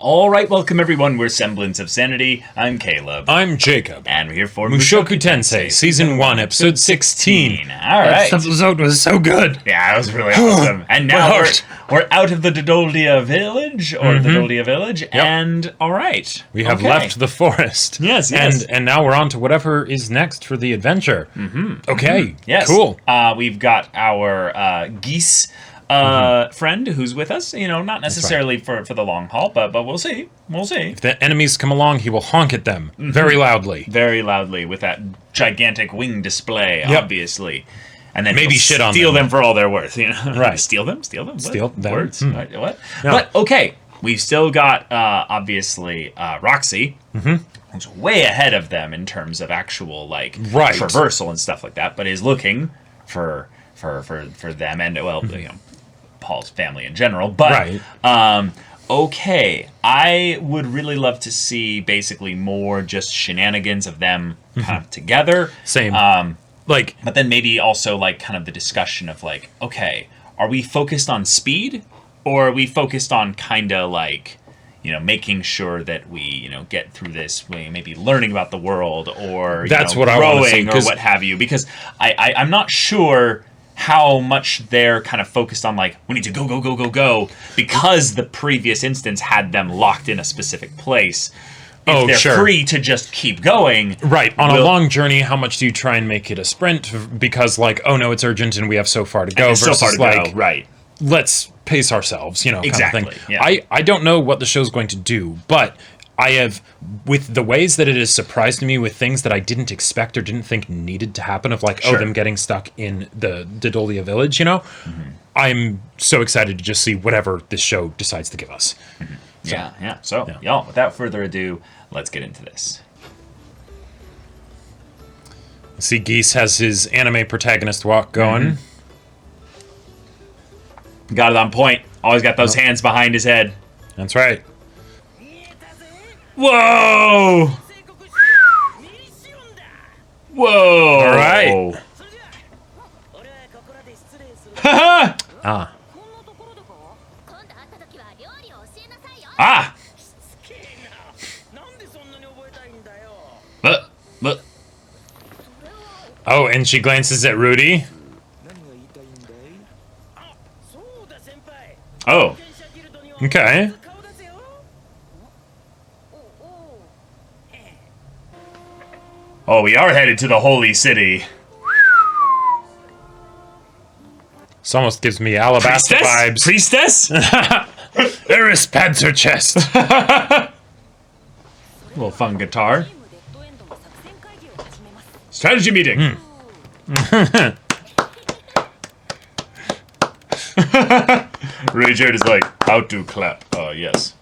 All right, welcome everyone. We're Semblance of Sanity. I'm Caleb. I'm Jacob. And we're here for Mushoku Tensei, Season 1, Episode 16. All right. That episode was so good. Yeah, it was really awesome. And now we're out of the Dodolia village, and all right. We have left the forest. Yes. And now we're on to whatever is next for the adventure. Okay, Yes. cool. We've got our geese friend who's with us, not necessarily for the long haul, but we'll see. If the enemies come along, he will honk at them very loudly. Very loudly with that gigantic wing display, obviously. And then maybe shit on steal them for all they're worth, Right. Steal them? What? Steal them? Words? What? No. But, okay, we've still got, obviously, Roxy, who's way ahead of them in terms of actual, traversal and stuff like that, but is looking for them and, Paul's family in general, but okay, I would really love to see basically more just shenanigans of them kind of together. Same. But then maybe also kind of the discussion of okay, are we focused on speed or are we focused on kind of making sure that we get through this, maybe learning about the world or that's what growing I or what have you, because I'm not sure how much they're kind of focused on we need to go, because the previous instance had them locked in a specific place. If they're free to just keep going. Right. On a long journey, how much do you try and make it a sprint? Because oh no, it's urgent and we have so far to go. Versus right. Let's pace ourselves, exactly. kind of thing. Yeah. I don't know what the show's going to do, but I have, with the ways that it has surprised me with things that I didn't expect or didn't think needed to happen, of them getting stuck in the Dodolia village, I'm so excited to just see whatever this show decides to give us. So, y'all, without further ado, let's get into this. See, Geese has his anime protagonist walk going. Got it on point. Always got those hands behind his head. That's right. Whoa! Whoa! All right. Haha! Ah. Ah! But. Oh, and she glances at Rudy. Oh. Okay. Oh, we are headed to the holy city. This almost gives me Alabasta vibes. Priestess? Eris pats her chest. Little fun guitar. Strategy meeting. Richard is like, how to clap. Yes.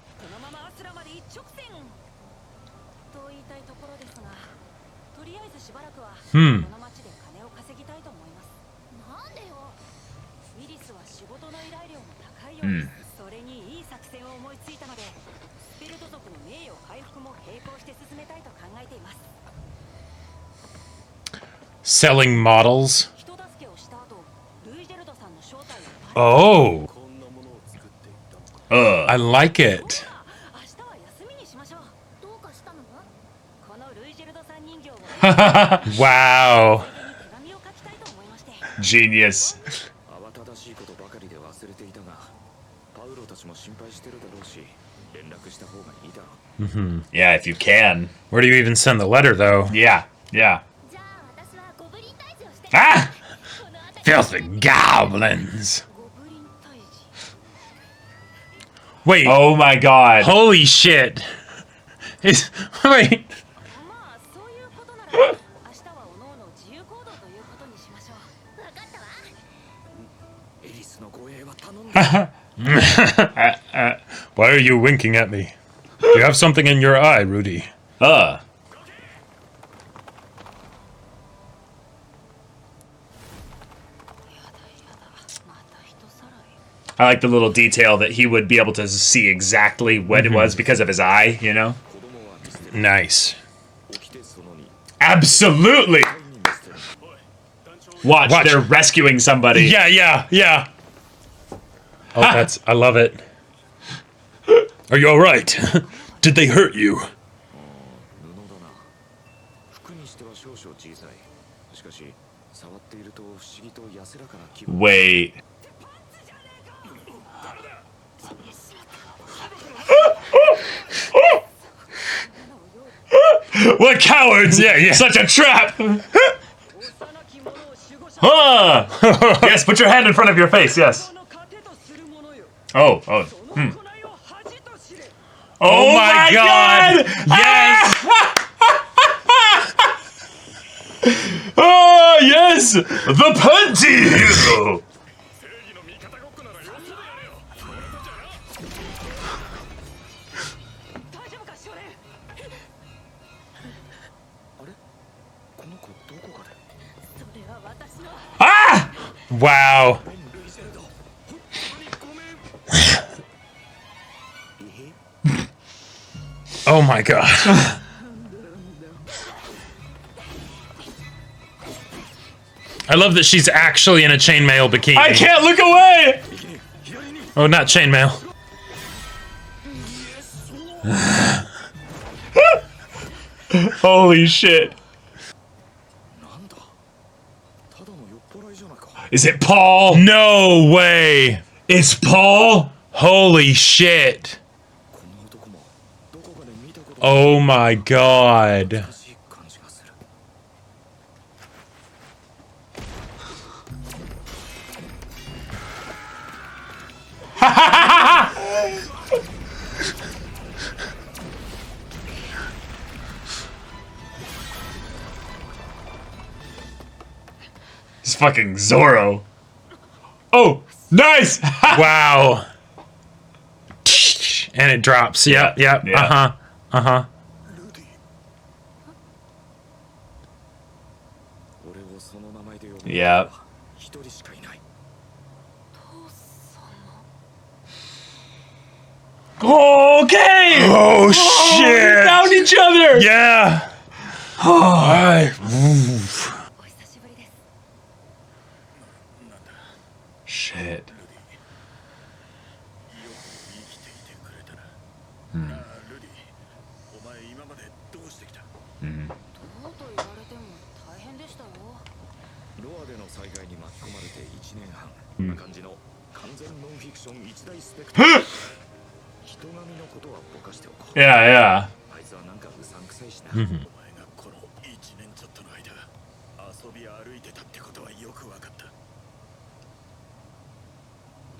Selling models. Oh. I like it. Wow. Genius. Yeah, if you can. Where do you even send the letter, though? Yeah. Ah! Filthy goblins. Wait. Oh my god. Holy shit. Wait. Why are you winking at me? Do you have something in your eye, Rudy? I like the little detail that he would be able to see exactly what it was because of his eye, Nice. Absolutely! Watch, they're rescuing somebody. Yeah. Oh, I love it. Are you alright? Did they hurt you? Wait. What cowards! Yeah. Such a trap! Yes, put your hand in front of your face, yes. Oh. Oh my god! Yes! Oh, yes! The panty! Ah! Wow. Oh my god. I love that she's actually in a chainmail bikini. I can't look away! Oh, not chainmail. Holy shit. Is it Paul? No way. It's Paul? Holy shit. Oh my god. It's fucking Zorro. Oh, nice! Wow. And it drops. Yep. Yeah. Uh-huh. Yeah. Okay! Oh, shit! We found each other! Yeah! Shit. Yeah.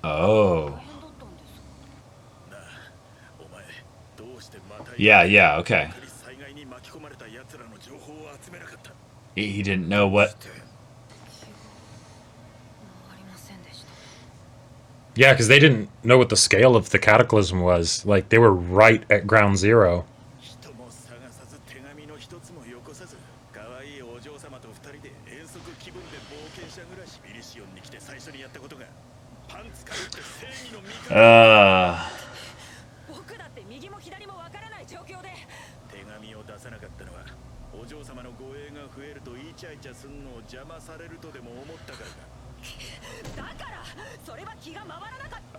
Oh. Yeah, okay. He didn't know what... Yeah, because they didn't know what the scale of the cataclysm was. Like, they were right at ground zero.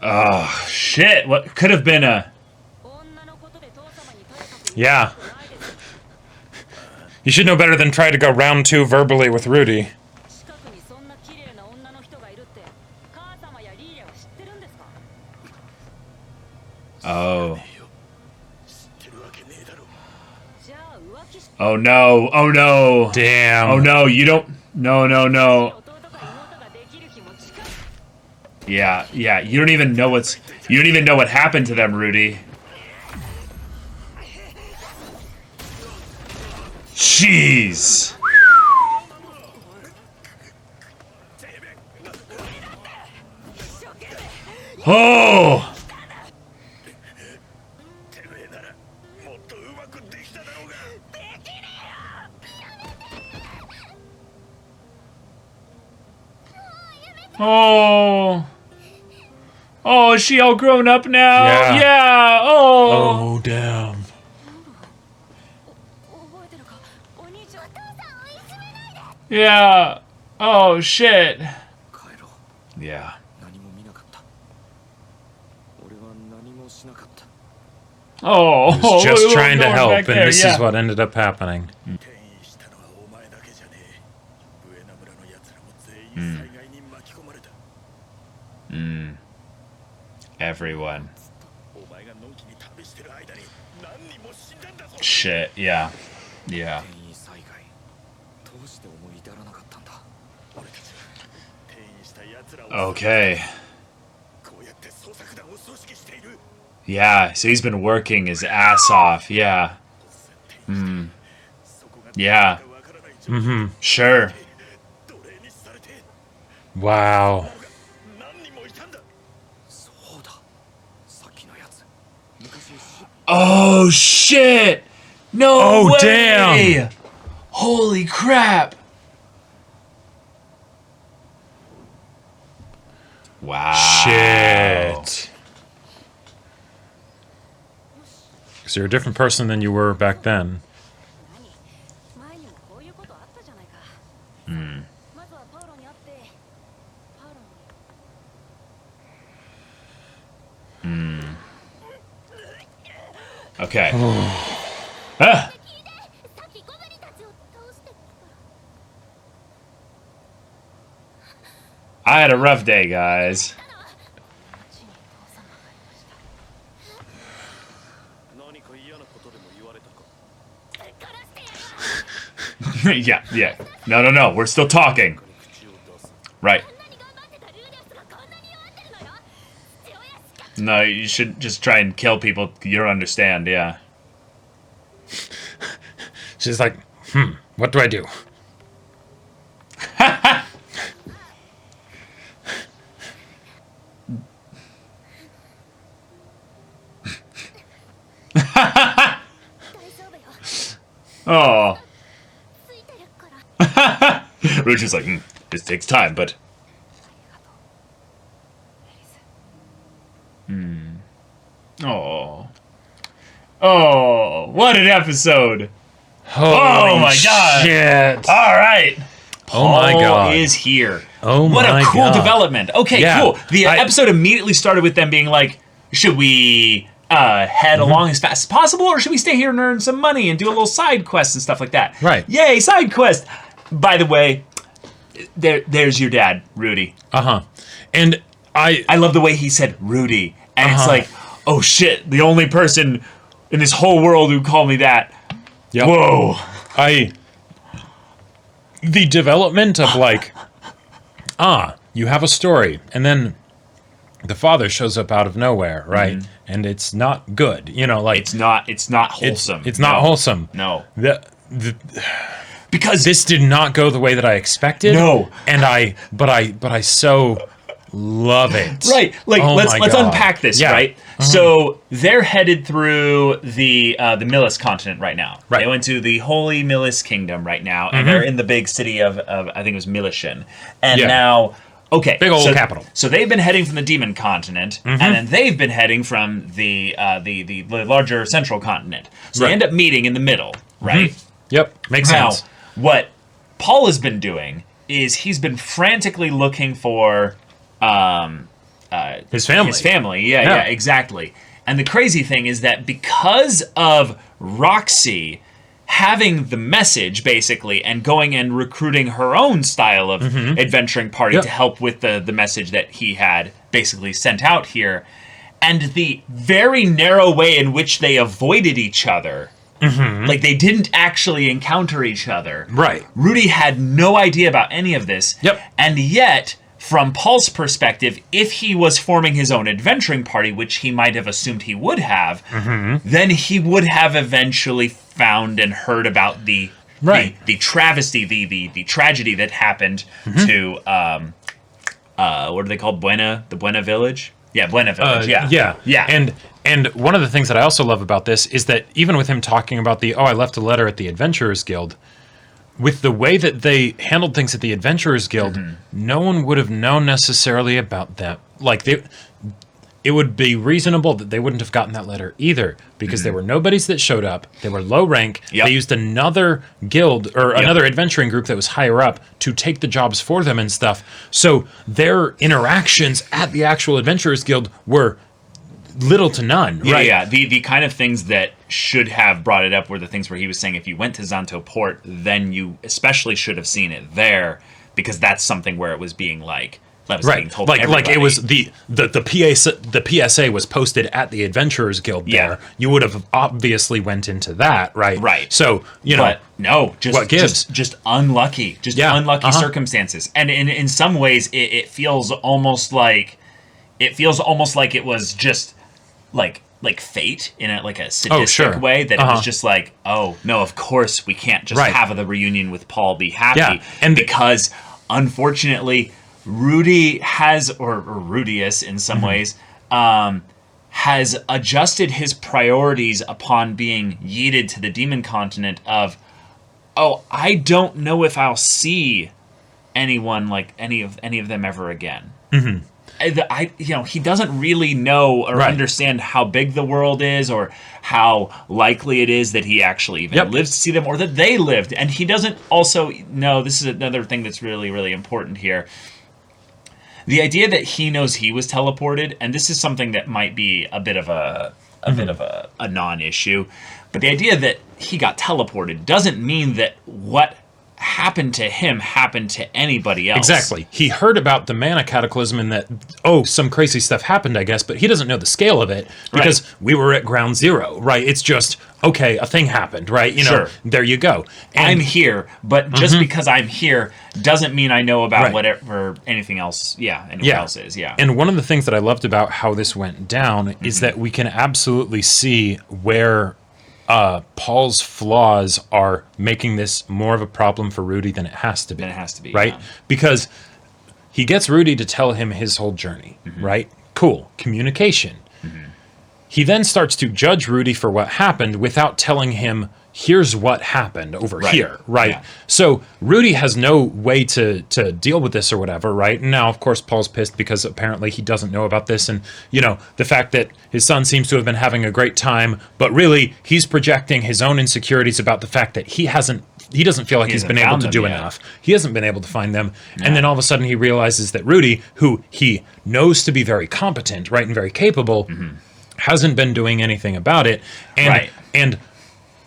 Oh, shit. What could have been a... Yeah. You should know better than try to go round 2 verbally with Rudy. Oh. Oh no. Oh no. Damn. Oh no, you don't... No. Yeah, you don't even know what's... You don't even know what happened to them, Rudy. Jeez. Oh! Oh. Oh, is she all grown up now? Yeah. Oh. Oh, damn. Yeah. Oh, shit. Yeah. was just trying to help, and there, this is what ended up happening. Everyone. Shit, yeah. Yeah. Okay. Yeah, so he's been working his ass off, yeah. Yeah. Sure. Wow. Oh, shit! No Oh, way! damn! Holy crap! Wow. Shit. Because you're a different person than you were back then. Okay. Ah! I had a rough day, guys. Yeah. No. We're still talking. Right. No, you should just try and kill people you don't understand, yeah. She's like, what do I do? Oh. Rudeus like, this takes time, but... Oh, what an episode! Holy my god! Shit. All right. Oh my god. Paul is here. Oh what my a cool god. development. Okay, Yeah, cool. The episode immediately started with them being like, should we head along as fast as possible, or should we stay here and earn some money and do a little side quest and stuff like that? Right. Yay, side quest! By the way, there's your dad, Rudy. And I love the way he said Rudy. And it's like, oh shit, the only person in this whole world who called me that. Yep. Whoa. The development of like, you have a story, and then the father shows up out of nowhere, right? And it's not good, you know, like it's not wholesome. It's not wholesome. No. Because this did not go the way that I expected. No. And but I so love it. Right. Like let's unpack this, right? So they're headed through the Milis continent right now. Right. They went to the Holy Milis Kingdom right now, and they're in the big city of I think it was Milishan. And now big old capital. So they've been heading from the Demon Continent, and then they've been heading from the larger central continent. So they end up meeting in the middle, right? Yep. Makes sense. What Paul has been doing is he's been frantically looking for his family. His family, yeah, exactly. And the crazy thing is that because of Roxy having the message, basically, and going and recruiting her own style of adventuring party to help with the message that he had basically sent out here, and the very narrow way in which they avoided each other, like they didn't actually encounter each other. Right. Rudy had no idea about any of this. And yet, from Paul's perspective, if he was forming his own adventuring party, which he might have assumed he would have, then he would have eventually found and heard about the travesty, the tragedy that happened to what are they called? The Buena village? Yeah, Buena village. Yeah. And one of the things that I also love about this is that even with him talking about I left a letter at the Adventurers Guild, with the way that they handled things at the Adventurers Guild, no one would have known necessarily about that. Like, it would be reasonable that they wouldn't have gotten that letter either, because there were nobodies that showed up. They were low rank. They used another guild or another adventuring group that was higher up to take the jobs for them and stuff. So their interactions at the actual Adventurers Guild were little to none, right? Yeah. The kind of things that should have brought it up were the things where he was saying if you went to Zanto Port, then you especially should have seen it there, because that's something where it was being being told like it was the PSA was posted at the Adventurers Guild there. You would have obviously went into that, right? So but no, what gives? Just unlucky, unlucky circumstances, and in some ways it feels almost like it was just like fate in a sadistic way, that it was just like, oh no, of course we can't just have the reunion with Paul be happy, and because unfortunately Rudy has, or Rudeus in some ways, has adjusted his priorities upon being yeeted to the demon continent of, oh, I don't know if I'll see anyone like any of them ever again. He doesn't really know or understand how big the world is, or how likely it is that he actually even lives to see them, or that they lived. And he doesn't also know, this is another thing that's really, really important here, the idea that he knows he was teleported, and this is something that might be a bit of a non-issue, but the idea that he got teleported doesn't mean that what happened to him happened to anybody else. Exactly. He heard about the mana cataclysm and that, some crazy stuff happened, I guess, but he doesn't know the scale of it, because we were at ground zero, right? It's just, okay, a thing happened, right? There you go. And I'm here, but just because I'm here doesn't mean I know about whatever anything else, else is, And one of the things that I loved about how this went down is that we can absolutely see where Paul's flaws are making this more of a problem for Rudy than it has to be. Right? Yeah. Because he gets Rudy to tell him his whole journey, right? Cool. Communication. He then starts to judge Rudy for what happened without telling him, here's what happened over here, right? Yeah. So Rudy has no way to deal with this or whatever, right? And now, of course, Paul's pissed because apparently he doesn't know about this, and, the fact that his son seems to have been having a great time, but really he's projecting his own insecurities about the fact that he doesn't feel like he's been able to do enough. He hasn't been able to find them. Yeah. And then all of a sudden he realizes that Rudy, who he knows to be very competent, right, and very capable, hasn't been doing anything about it. And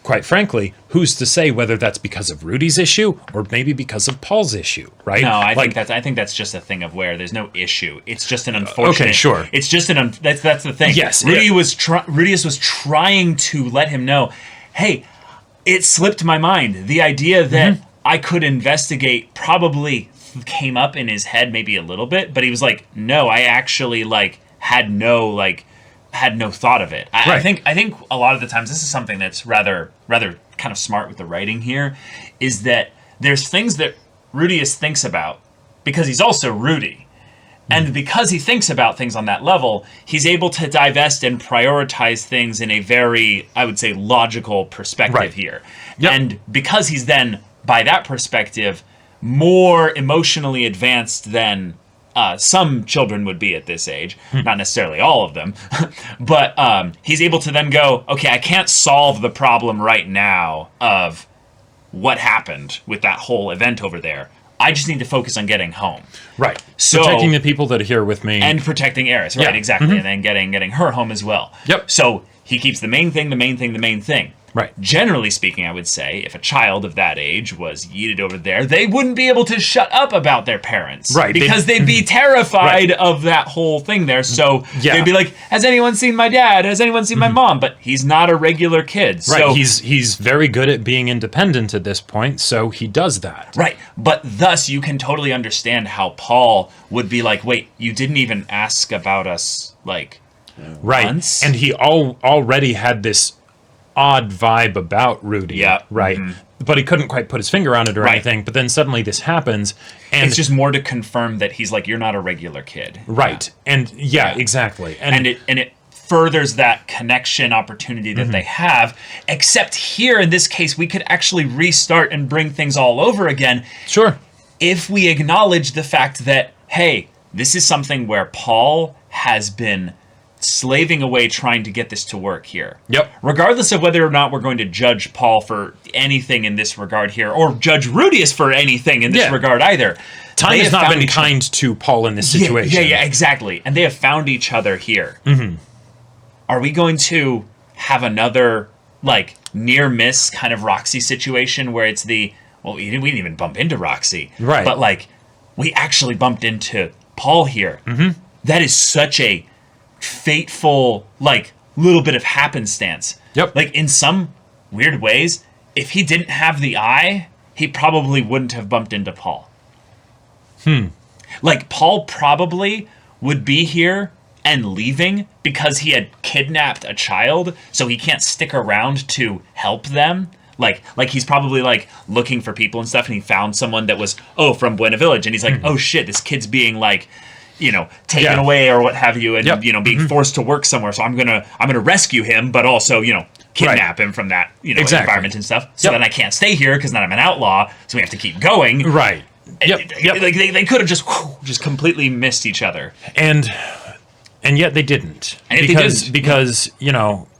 quite frankly, who's to say whether that's because of Rudy's issue or maybe because of Paul's issue, right? No, I think that's just a thing of where there's no issue. It's just an unfortunate. Okay, sure. It's just that's the thing. Yes, Rudeus was trying to let him know, hey, it slipped my mind. The idea that I could investigate probably came up in his head maybe a little bit, but he was like, no, I actually had no thought of it. I think a lot of the times, this is something that's rather kind of smart with the writing here, is that there's things that Rudeus thinks about because he's also Rudy. And because he thinks about things on that level, he's able to divest and prioritize things in a very, I would say, logical perspective here. Yep. And because he's then, by that perspective, more emotionally advanced than some children would be at this age, not necessarily all of them, but he's able to then go, okay, I can't solve the problem right now of what happened with that whole event over there. I just need to focus on getting home. Right. So, protecting the people that are here with me. And protecting Eris, right, exactly. And then getting her home as well. Yep. So he keeps the main thing. Right. Generally speaking, I would say, if a child of that age was yeeted over there, they wouldn't be able to shut up about their parents. Right. Because they'd be terrified of that whole thing there. So they'd be like, has anyone seen my dad? Has anyone seen my mom? But he's not a regular kid. Right. So he's very good at being independent at this point, so he does that. Right. But thus, you can totally understand how Paul would be like, wait, you didn't even ask about us, once? And he already had this odd vibe about Rudy, right? But he couldn't quite put his finger on it or anything. But then suddenly this happens, and it's just more to confirm that he's like, you're not a regular kid, right? And exactly, and it furthers that connection opportunity that they have. Except here in this case, we could actually restart and bring things all over again. Sure, if we acknowledge the fact that, hey, this is something where Paul has been slaving away trying to get this to work here. Yep. Regardless of whether or not we're going to judge Paul for anything in this regard here, or judge Rudeus for anything in this regard either. Time has not been kind to Paul in this situation. Yeah, exactly. And they have found each other here. are we going to have another like near miss kind of Roxy situation where it's we didn't even bump into Roxy, right? But like we actually bumped into Paul here. Mm-hmm. That is such a fateful like little bit of happenstance. Yep. Like in some weird ways, if he didn't have the eye, he probably wouldn't have bumped into Paul. Like Paul probably would be here and leaving because he had kidnapped a child, so he can't stick around to help them. Like he's probably like looking for people and stuff, and he found someone that was from Buena Village, and he's like, oh shit, this kid's being like, taken away or what have you, and being forced to work somewhere. So I'm gonna rescue him, but also kidnap him from that environment and stuff. So then I can't stay here because then I'm an outlaw. So we have to keep going. Right. Like they could have just completely missed each other, and yet they didn't. Because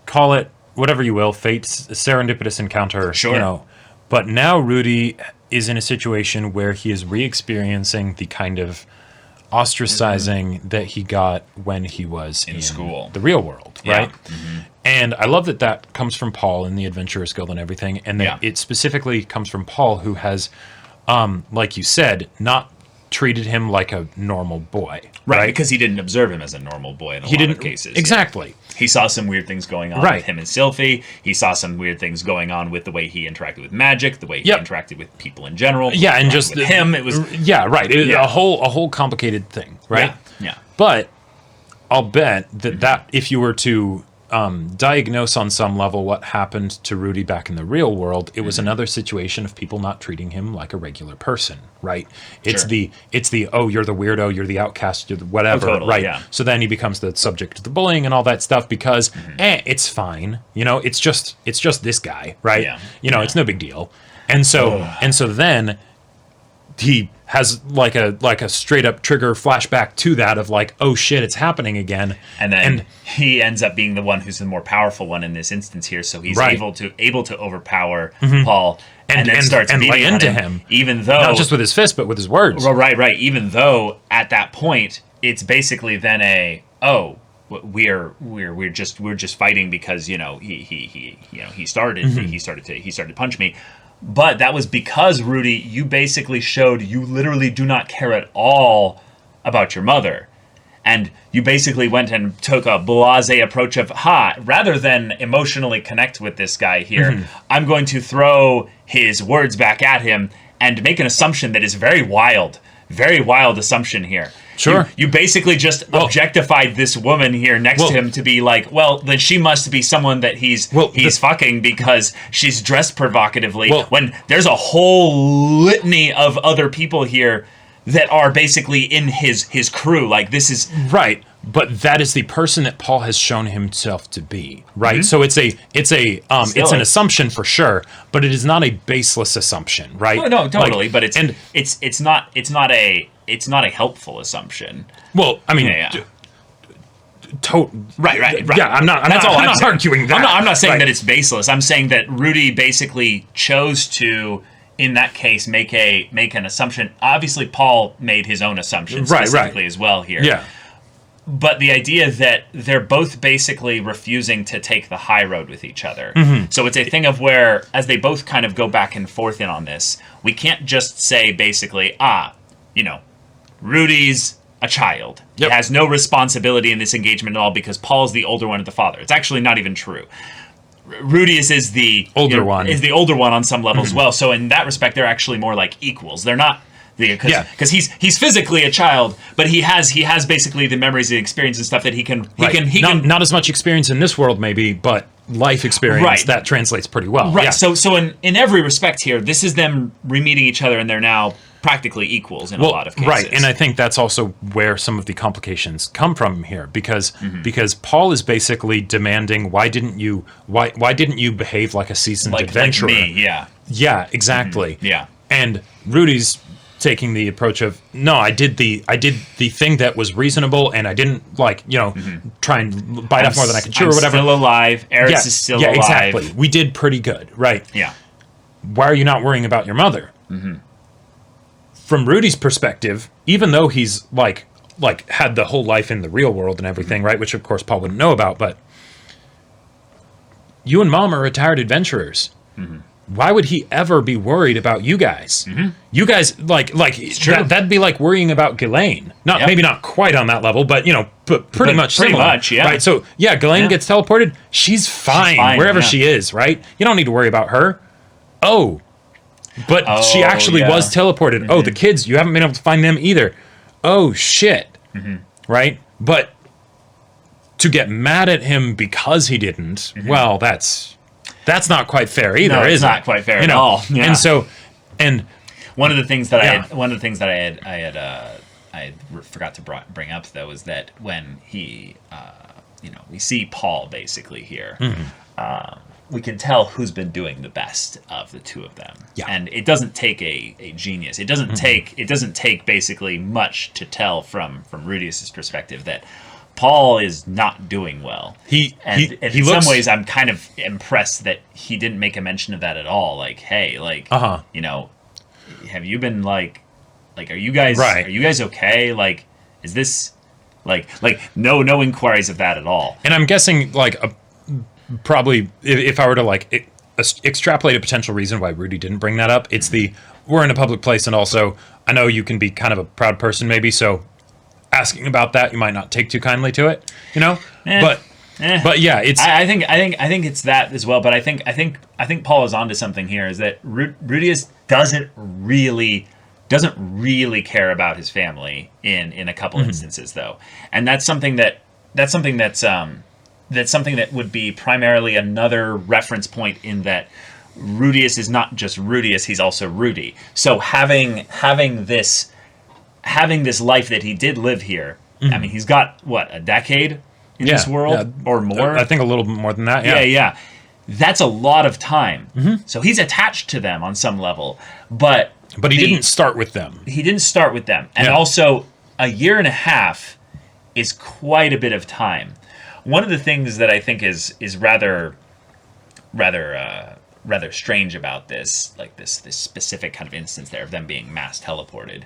call it whatever you will, fate's serendipitous encounter. Sure. But now Rudy is in a situation where he is re-experiencing the kind of ostracizing that he got when he was in school, the real world, right? Mm-hmm. And I love that comes from Paul in the Adventurer's Guild and everything, and that it specifically comes from Paul, who has, like you said, not treated him like a normal boy, right? Because he didn't observe him as a normal boy in a lot of cases. Exactly. He saw some weird things going on with him and Sylphie. He saw some weird things going on with the way he interacted with magic, the way he interacted with people in general. Yeah, and just with him, it was right. It was a whole complicated thing, right? Yeah. But I'll bet that if you were to diagnose on some level what happened to Rudy back in the real world, it was another situation of people not treating him like a regular person, right? It's the you're the weirdo, you're the outcast, you're the whatever, right? Yeah. So then he becomes the subject of the bullying and all that stuff because it's fine, it's just this guy, right? Yeah. It's no big deal. And so then he has like a straight up trigger flashback to that of like, oh shit, it's happening again. And then he ends up being the one who's the more powerful one in this instance here, so he's able to overpower Paul and then starts and beating lay into him, even though not just with his fist but with his words. Well, right. Even though at that point it's basically then we're just fighting because he started to punch me. But that was because, Rudy, you basically showed you literally do not care at all about your mother. And you basically went and took a blasé approach of, rather than emotionally connect with this guy here, I'm going to throw his words back at him and make an assumption that is very wild assumption here. Sure. You basically just objectified this woman here next to him to be like, well, then she must be someone that he's fucking because she's dressed provocatively, when there's a whole litany of other people here that are basically in his crew. Like, this is... Right. But that is the person that Paul has shown himself to be, right? So it's an assumption for sure, but it is not a baseless assumption, right? Oh, no, totally. But it's not a helpful assumption. Well, I mean, right. Yeah, I'm not arguing that. I'm not saying that it's baseless. I'm saying that Rudy basically chose to, in that case, make an assumption. Obviously, Paul made his own assumptions specifically as well here. Yeah. But the idea that they're both basically refusing to take the high road with each other. So it's a thing of where, as they both kind of go back and forth in on this, we can't just say basically, Rudy's a child. He has no responsibility in this engagement at all because Paul's the older one of the father. It's actually not even true. Rudeus is the older one. Is the older one on some level as well. So in that respect, they're actually more like equals. They're not... Because he's physically a child, but he has basically the memories and experience and stuff that he can not as much experience in this world maybe, but life experience that translates pretty well. Right. Yeah. So in every respect here, this is them re-meeting each other and they're now practically equals in a lot of cases. Right. And I think that's also where some of the complications come from here because Paul is basically demanding why didn't you behave like a seasoned adventurer? Like me, yeah. Yeah, exactly. Yeah. And Rudy's taking the approach of I did the thing that was reasonable and I didn't try and bite off more than I could chew or whatever. Still alive. Eris is still alive. Yeah, exactly. We did pretty good, right? Yeah. Why are you not worrying about your mother? From Rudy's perspective, even though he's like had the whole life in the real world and everything, right? Which of course Paul wouldn't know about, but you and Mom are retired adventurers. Why would he ever be worried about you guys? You guys, that'd be like worrying about Ghislaine. Maybe not quite on that level, but, pretty much similar. Yeah. Right, so, Ghislaine gets teleported. She's fine wherever she is, right? You don't need to worry about her. But she actually was teleported. The kids, you haven't been able to find them either. Oh, shit. Right? But to get mad at him because he didn't, well, that's not quite fair either, is it? It's not quite fair at all. Yeah. And so, one of the things that I forgot to bring up though is that when he, we see Paul basically here. We can tell who's been doing the best of the two of them. Yeah. And it doesn't take a genius. It doesn't take basically much to tell from Rudeus's perspective that Paul is not doing well. In some ways I'm kind of impressed that he didn't make a mention of that at all. Like, hey, have you been are you guys okay? Like, is this no inquiries of that at all. And I'm guessing probably if I were to extrapolate a potential reason why Rudy didn't bring that up, it's we're in a public place, and also I know you can be kind of a proud person maybe, so asking about that you might not take too kindly to it, but yeah, it's I think it's that as well, but I think Paul is onto something here, is that Rudeus doesn't really care about his family in a couple instances though, and that's something that would be primarily another reference point in that Rudeus is not just Rudeus, he's also Rudy. So having this life that he did live here, I mean, he's got a decade in this world or more. I think a little more than that. Yeah. That's a lot of time. So he's attached to them on some level, but he didn't start with them. And also a year and a half is quite a bit of time. One of the things that I think is rather strange about this, this specific kind of instance there of them being mass teleported,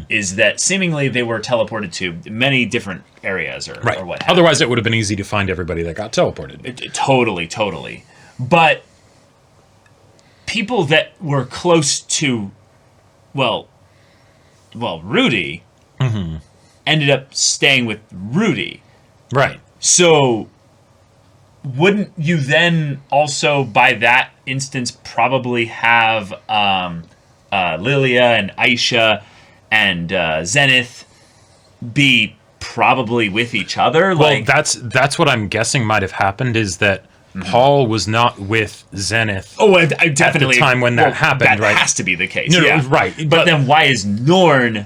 is that seemingly they were teleported to many different areas or what have you. Otherwise, it would have been easy to find everybody that got teleported. Totally. But people that were close to, Rudy ended up staying with Rudy. Right. So, wouldn't you then also, by that instance, probably have Lilia and Aisha and Zenith be probably with each other? Well, that's what I'm guessing might have happened, is that Paul was not with Zenith. I definitely, at the time when that happened, that right? Has to be the case. No, right. But then why is Norn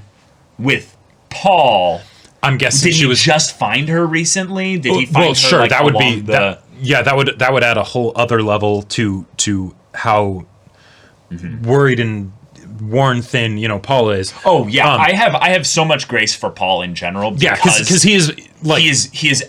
with Paul? I'm guessing did she was just find her recently? Did he find her? Sure, that would be that would add a whole other level to how worried and worn thin Paul is. I have so much grace for Paul in general. Because he is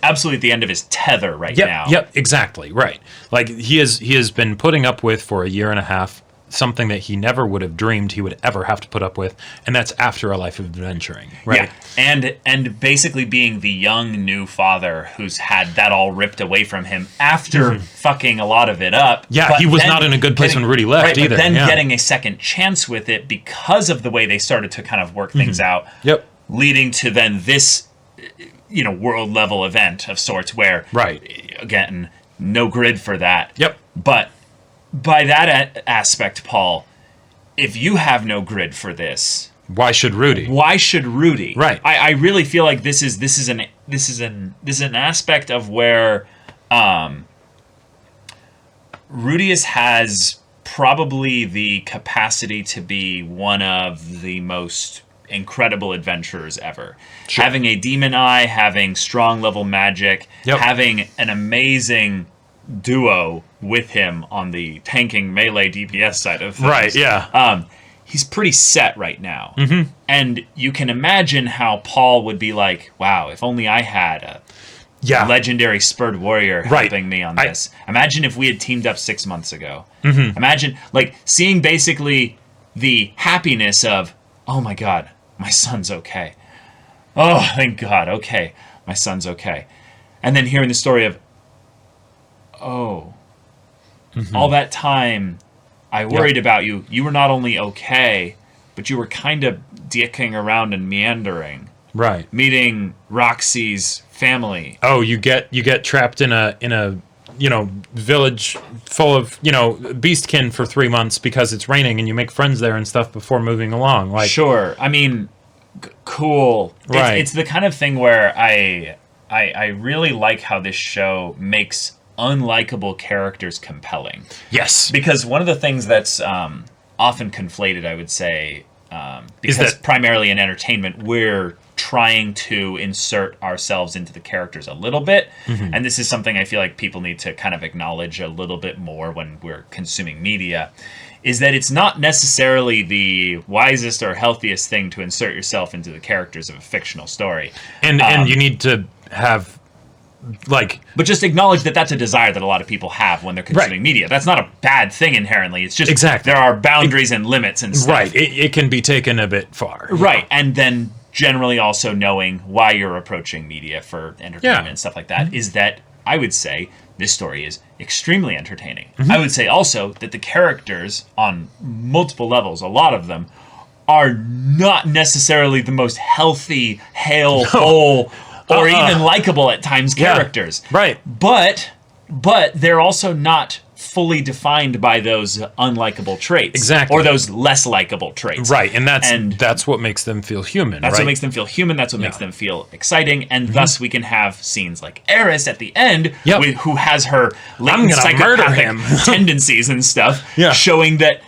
absolutely at the end of his tether now. Yep, exactly, right. He has been putting up with for a year and a half something that he never would have dreamed he would ever have to put up with, and that's after a life of adventuring, right? Yeah, and basically being the young new father who's had that all ripped away from him after fucking a lot of it up. Yeah, he was not in a good place when Rudy left either. But then getting a second chance with it because of the way they started to kind of work things out. Yep. Leading to then this, world level event of sorts where, again, no grid for that. Yep. But by that aspect, Paul, if you have no grid for this, why should Rudy? Right. I really feel like this is an aspect of where Rudeus has probably the capacity to be one of the most incredible adventurers ever. Sure. Having a demon eye, having strong level magic, having an amazing duo with him on the tanking melee DPS side of things. Right, yeah. He's pretty set right now. And you can imagine how Paul would be like, wow, if only I had a legendary spurred warrior helping me on this. Imagine if we had teamed up 6 months ago. Imagine, seeing basically the happiness of, oh my God, my son's okay. Oh, thank God, okay, my son's okay. And then hearing the story of, oh, all that time I worried about you. You were not only okay, but you were kind of dicking around and meandering. Right. Meeting Roxy's family. Oh, you get trapped in a village full of beastkin for 3 months because it's raining, and you make friends there and stuff before moving along. Like, sure, I mean, cool. Right. It's the kind of thing where I really like how this show makes unlikable characters compelling. Yes, because one of the things that's often conflated, I would say, because primarily in entertainment, we're trying to insert ourselves into the characters a little bit. And this is something I feel like people need to kind of acknowledge a little bit more when we're consuming media, is that it's not necessarily the wisest or healthiest thing to insert yourself into the characters of a fictional story. And you need to have, like... But just acknowledge that that's a desire that a lot of people have when they're consuming media. That's not a bad thing inherently. It's just there are boundaries and limits and stuff. Right. It can be taken a bit far. Right. And then generally also knowing why you're approaching media for entertainment and stuff like that is that I would say this story is extremely entertaining. I would say also that the characters on multiple levels, a lot of them, are not necessarily the most healthy, whole, or even likable at times characters. Right. But they're also not fully defined by those unlikable traits. Exactly. Or those less likable traits. Right, and that's what makes them feel human. That's what makes them feel human. That's what makes them feel exciting. And thus we can have scenes like Eris at the end, who has her latent psychopathic tendencies and stuff, showing that...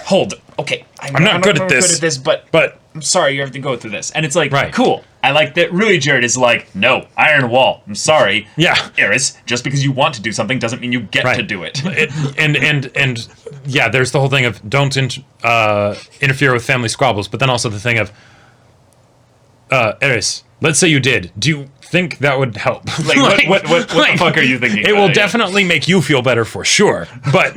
Hold. Okay. I'm not good at this, but I'm sorry you have to go through this. And it's like, cool. I like that Rui Jared is like, no, iron wall. I'm sorry. Yeah. Eris, just because you want to do something doesn't mean you get to do it. and yeah, there's the whole thing of don't interfere with family squabbles, but then also the thing of, Eris, let's say you did. Do you think that would help? Like, what the fuck are you thinking? It will definitely make you feel better for sure. But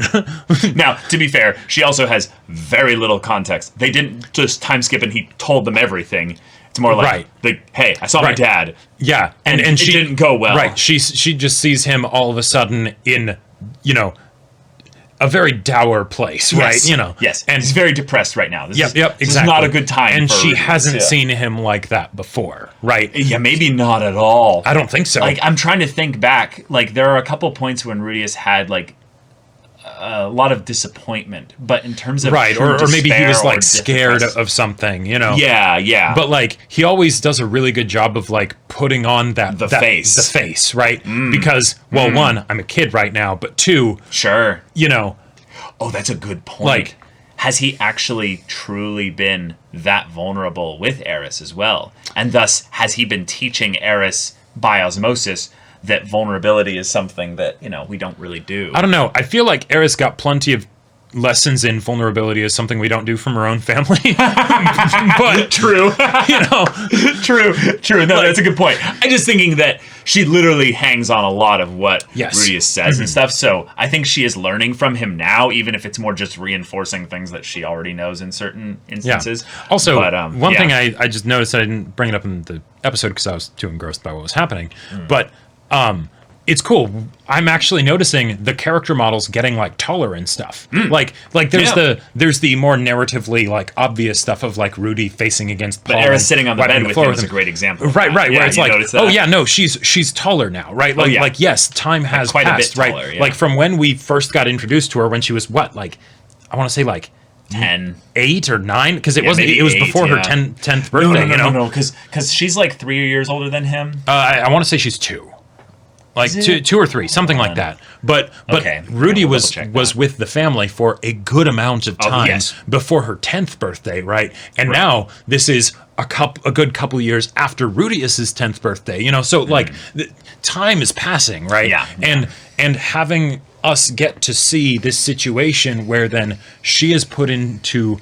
now, to be fair, she also has very little context. They didn't just time skip and he told them everything. It's more like, hey, I saw my dad. Yeah, and she didn't go well. Right, she just sees him all of a sudden in, a very dour place, right? Yes, and he's very depressed right now. This exactly. This is not a good time. And she hasn't seen him like that before, right? Yeah, maybe not at all. I don't think so. Like, I'm trying to think back. Like, there are a couple points when Rudeus had like a lot of disappointment, but in terms of or maybe he was like scared of something, Yeah. But like he always does a really good job of like putting on the face, right? Because one, I'm a kid right now, but two, sure, Oh, that's a good point. Like, has he actually truly been that vulnerable with Eris as well? And thus, has he been teaching Eris by osmosis that vulnerability is something that, we don't really do? I don't know. I feel like Eris got plenty of lessons in vulnerability as something we don't do from our own family. But true. True. No, that's a good point. I'm just thinking that she literally hangs on a lot of what Rudeus says and stuff. So I think she is learning from him now, even if it's more just reinforcing things that she already knows in certain instances. Yeah. Also, one thing I just noticed, I didn't bring it up in the episode because I was too engrossed by what was happening. But it's cool. I'm actually noticing the character models getting like taller and stuff. Like there's the more narratively like obvious stuff of like Rudy facing against Paul. But Eris sitting on the bed with him is a great example. Right. Where it's like, she's taller now, right? Like yes, time has quite passed, a bit taller, right? Like from when we first got introduced to her when she was I want to say like 10, 8 or 9, because it was before her 10th birthday. No, because she's like 3 years older than him. I want to say she's 2. Like 2 or 3, something like that. But Rudy was with the family for a good amount of time before her 10th birthday, right? And now this is a good couple years after Rudeus's 10th birthday, So like time is passing, right? Yeah. And having us get to see this situation where then she is put into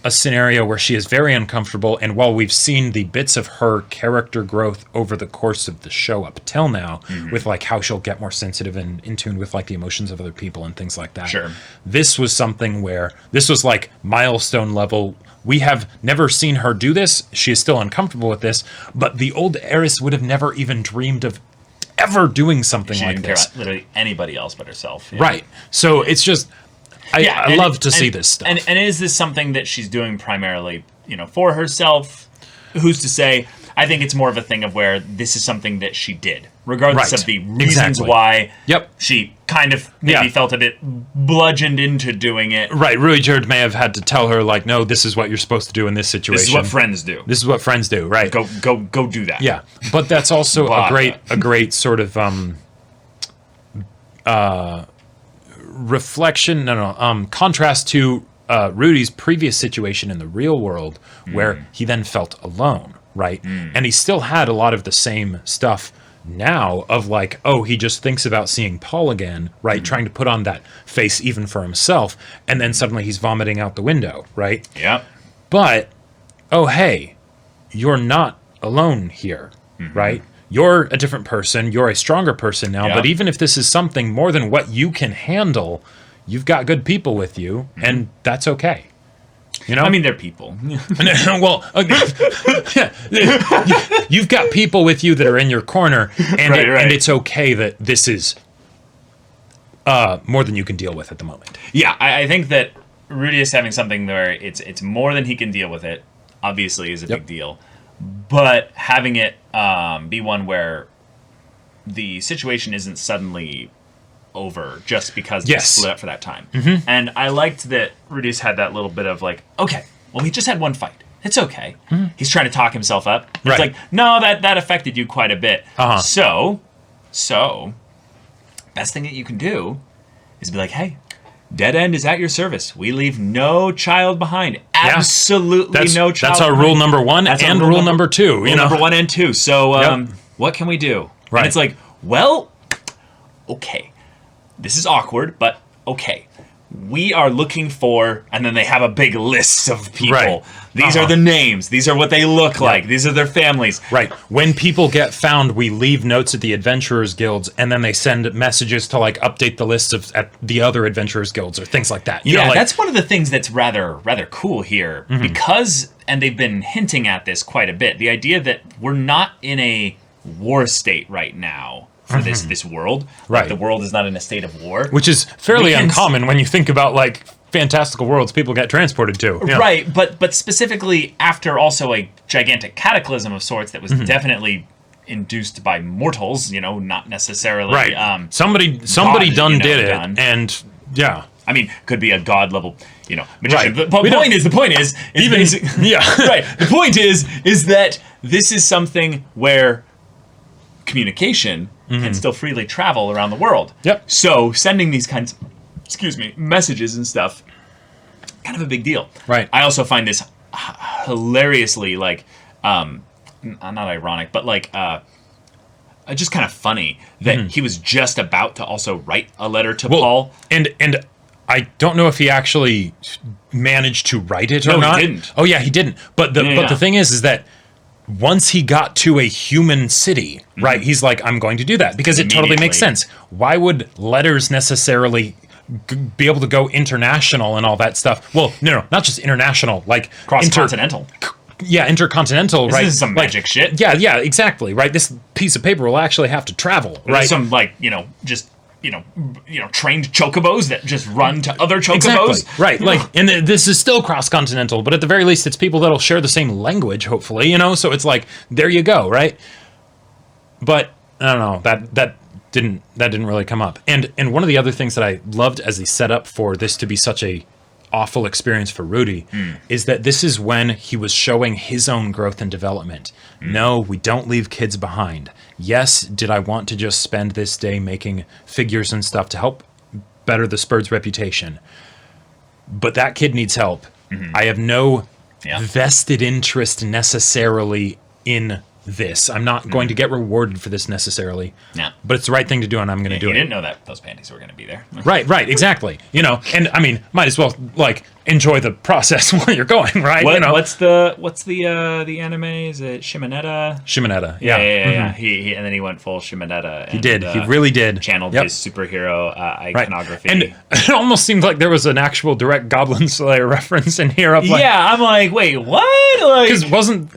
a scenario where she is very uncomfortable, and while we've seen the bits of her character growth over the course of the show up till now, with like how she'll get more sensitive and in tune with like the emotions of other people and things like that. Sure. This was something where this was like milestone level. We have never seen her do this. She is still uncomfortable with this, but the old Eris would have never even dreamed of ever doing something she like didn't this. care about literally anybody else but herself. Yeah. Right. So it's just, I love to see this stuff. And is this something that she's doing primarily, for herself? Who's to say? I think it's more of a thing of where this is something that she did, regardless of the reasons why she kind of maybe felt a bit bludgeoned into doing it. Right. Rudeus may have had to tell her, like, no, this is what you're supposed to do in this situation. This is what friends do. This is what friends do, right? Go do that. Yeah. But that's also a great sort of reflection, contrast to Rudy's previous situation in the real world, where he then felt alone, right? And he still had a lot of the same stuff now of like, oh, he just thinks about seeing Paul again, right? Trying to put on that face even for himself, and then suddenly he's vomiting out the window, right? Yeah. But, oh, hey, you're not alone here, right? You're a different person. You're a stronger person now. But even if this is something more than what you can handle, you've got good people with you, and that's okay. I mean, they're people. Well, you've got people with you that are in your corner, and, and it's okay that this is more than you can deal with at the moment. Yeah, I think that Rudeus having something where it's more than he can deal with it, obviously, is a big deal. But having it be one where the situation isn't suddenly over just because they split up for that time. And I liked that Rudeus had that little bit of like, okay, well, we just had one fight. It's okay. He's trying to talk himself up. It's like, no, that affected you quite a bit. So, best thing that you can do is be like, hey, Dead End is at your service. We leave no child behind. Absolutely no child That's our behind. rule number one and rule number two. Rule number 1 and 2. So what can we do? Right. And it's like, well, okay. This is awkward, but okay. We are looking for, and then they have a big list of people. Right. These are the names. These are what they look like. These are their families. Right. When people get found, we leave notes at the Adventurers Guilds, and then they send messages to like update the lists of at the other Adventurers Guilds or things like that. You know, like, that's one of the things that's rather cool here because, and they've been hinting at this quite a bit. The idea that we're not in a war state right now. For this world. Like, the world is not in a state of war. Which is fairly uncommon when you think about, like, fantastical worlds people get transported to. Right, but specifically after also a gigantic cataclysm of sorts that was definitely induced by mortals, not necessarily... Right. Somebody done did it, and, I mean, could be a god level, magician. Right. The point is even... right. The point is that this is something where communication... can still freely travel around the world. Yep. So sending these kinds of, messages and stuff, kind of a big deal. Right. I also find this hilariously, like, not ironic, but like, just kind of funny that he was just about to also write a letter to Paul. And I don't know if he actually managed to write it or not. No, he didn't. Oh yeah, he didn't. But the thing is that once he got to a human city, right, he's like, I'm going to do that because it totally makes sense. Why would letters necessarily be able to go international and all that stuff? Well, no, not just international, like cross-continental. Intercontinental, right? This is some magic shit. Yeah, exactly, right? This piece of paper will actually have to travel, right? There's some, like, just... trained chocobos that just run to other chocobos. Exactly. Right. Like, and this is still cross-continental, but at the very least, it's people that'll share the same language, hopefully, So it's like, there you go, right? But I don't know, that didn't really come up. And one of the other things that I loved as he set up for this to be such a awful experience for Rudy is that this is when he was showing his own growth and development. No, we don't leave kids behind. Yes, did I want to just spend this day making figures and stuff to help better the Spur's reputation? But that kid needs help. I have no vested interest necessarily in this. I'm not going to get rewarded for this necessarily. Yeah. But it's the right thing to do, and I'm going to do it. You didn't know that those panties were going to be there. Right, exactly. And I mean, might as well like enjoy the process while you're going, right? What's the anime? Is it Shimonetta? Shimonetta, yeah. He and then he went full Shimonetta. He did. He really did. Channeled his superhero iconography. Right. And it almost seemed like there was an actual direct Goblin Slayer reference in here. I'm like, wait, what? Because wasn't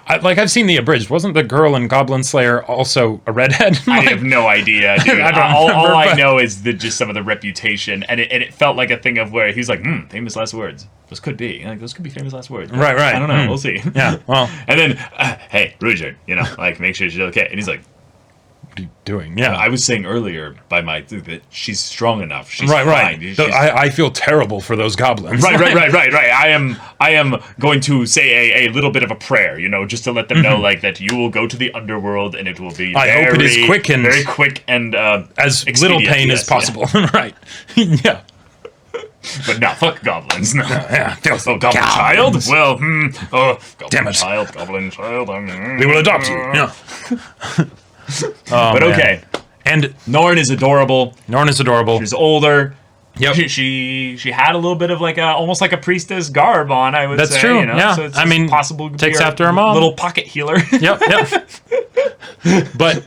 I've seen the abridged. Wasn't the girl in Goblin Slayer also a redhead? I have no idea, dude. All I know is just some of the reputation, and it felt like a thing of where he's like, famous last words. Those could be. Like, those could be famous last words. Right. I don't know. We'll see. Yeah, well. And then, hey, Rudyard, like, make sure she's okay. And he's like, what are you doing? Yeah. I was saying earlier that she's strong enough. She's right. fine. I feel terrible for those goblins. Right. I am going to say a little bit of a prayer, just to let them know, like, that you will go to the underworld and it will be I hope it is very quick and as little pain as possible. Yeah. Right. Yeah. But no, fuck goblins. No. Yeah. Goblin child? Well, goblin damn it. Goblin child. We will adopt you. Yeah. But okay. And Norn is adorable. She's older. Yep. She had a little bit of like almost like a priestess garb on, I would say. That's true. Yeah. So it's possible to takes be after her mom. Little pocket healer. Yep. But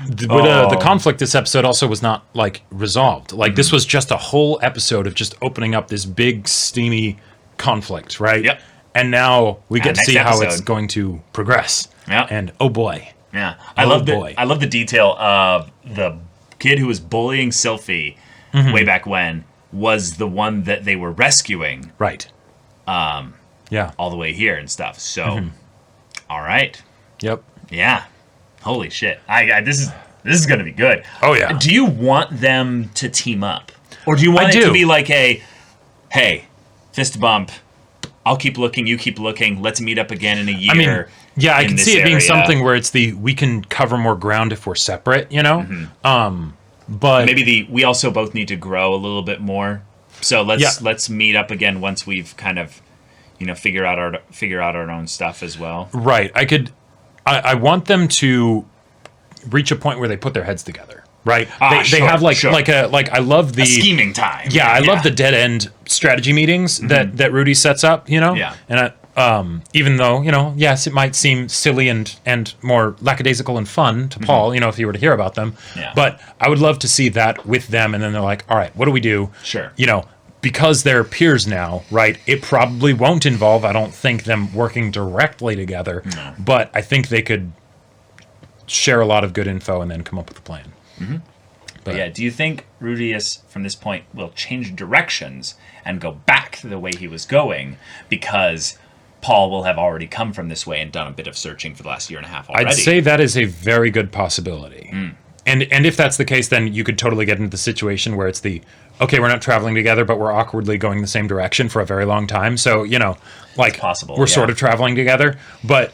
the conflict this episode also was not like resolved. Like this was just a whole episode of just opening up this big steamy conflict, right? Yep. And now we get to see how episode. it's going to progress. Yeah. And oh boy. Yeah. I love the detail of the kid who was bullying Sylphie way back when was the one that they were rescuing. Right. Yeah. All the way here and stuff. So all right. Yep. Yeah. Holy shit. This is going to be good. Oh yeah. Do you want them to team up? Or do you want it to be like hey, fist bump, I'll keep looking, you keep looking, let's meet up again in a year? Yeah, I can see it being something where it's we can cover more ground if we're separate, But maybe we also both need to grow a little bit more. So let's meet up again once we've kind of, figure out our own stuff as well. Right. I want them to reach a point where they put their heads together. Right. They have I love the scheming time. Yeah, I love the dead end strategy meetings that Rudy sets up, Yeah. And even though, yes, it might seem silly and more lackadaisical and fun to Paul, if he were to hear about them. Yeah. But I would love to see that with them, and then they're like, all right, what do we do? Sure. Because they're peers now, right, it probably won't involve, I don't think, them working directly together. No. But I think they could share a lot of good info and then come up with a plan. But yeah, do you think Rudeus from this point will change directions and go back to the way he was going because Paul will have already come from this way and done a bit of searching for the last year and a half already? I'd say that is a very good possibility. And if that's the case, then you could totally get into the situation where it's okay, we're not traveling together, but we're awkwardly going the same direction for a very long time. So, like, possible, we're sort of traveling together. But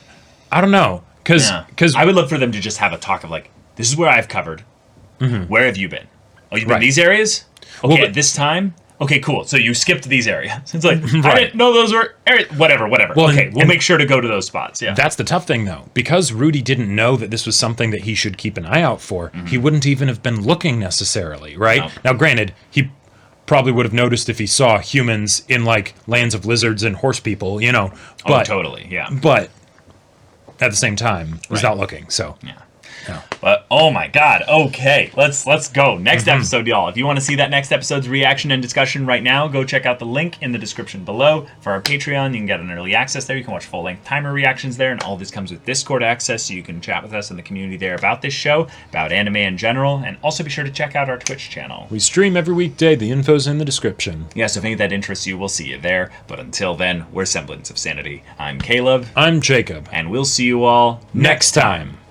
I don't know. Because I would love for them to just have a talk of like, this is where I've covered. Where have you been? Oh, you've been in these areas? Okay, at this time? Okay, cool. So you skipped these areas. It's like, I didn't know those were areas. Whatever. Well, okay, we'll make sure to go to those spots. Yeah. That's the tough thing, though. Because Rudy didn't know that this was something that he should keep an eye out for, he wouldn't even have been looking necessarily, right? No. Now, granted, he probably would have noticed if he saw humans in, like, lands of lizards and horse people, But, totally, yeah. But at the same time, he's not looking, so... Yeah. But oh my god, okay, let's go. Next episode, y'all. If you want to see that next episode's reaction and discussion right now, go check out the link in the description below for our Patreon. You can get an early access there. You can watch full-length timer reactions there, and all this comes with Discord access, so you can chat with us in the community there about this show, about anime in general, and also be sure to check out our Twitch channel. We stream every weekday. The info's in the description. Yeah, so if any of that interests you, we'll see you there. But until then, we're Semblance of Sanity. I'm Caleb. I'm Jacob. And we'll see you all next time.